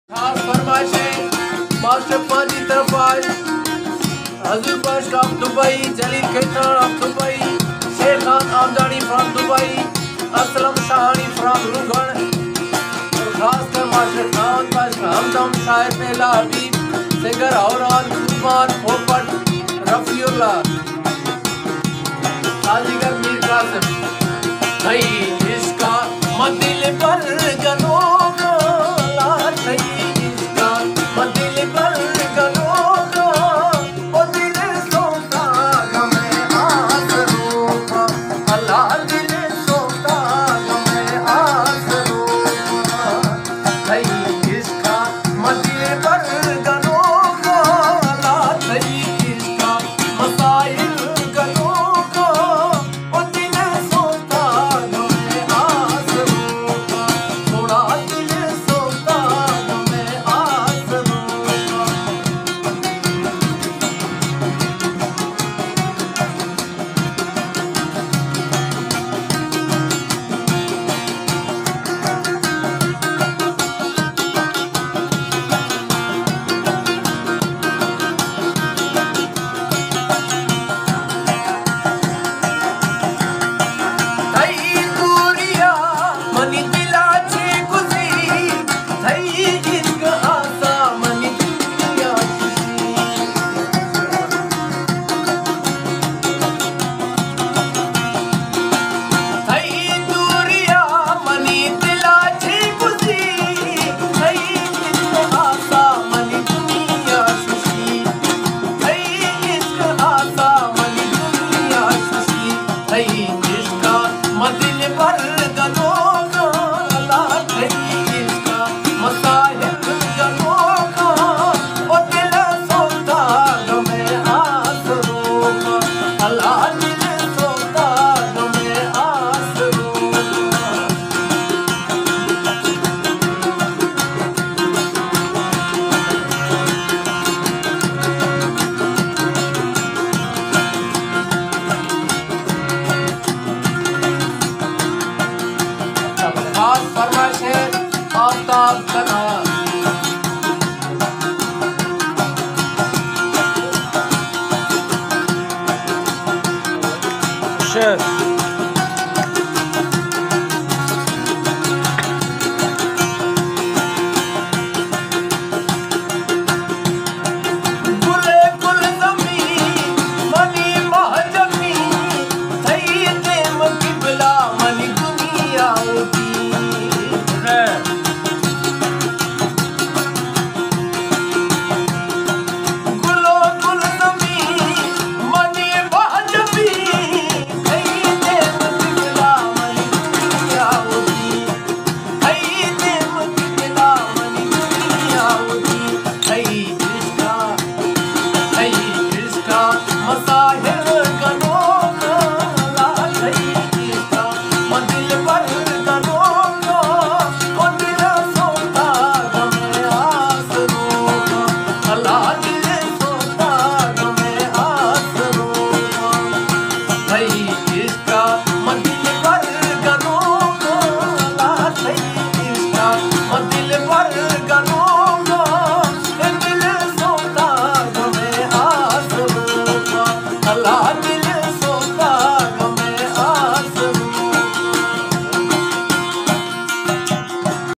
खास फरमाइशें मास्टर पाजी तरफ आज Hazoor Pash of Dubai, Jalil Khetan of Dubai, Sher Khan Amdani from Dubai, Aslam Shahani from Rugan और खासकर मास्टर खान पाश हमदम शायर मेला हबीब सिंगर औरान कुर्बान पोपट रफीउल्लाह साजिगर मीर कासिम भाई इसका मदिल पर जन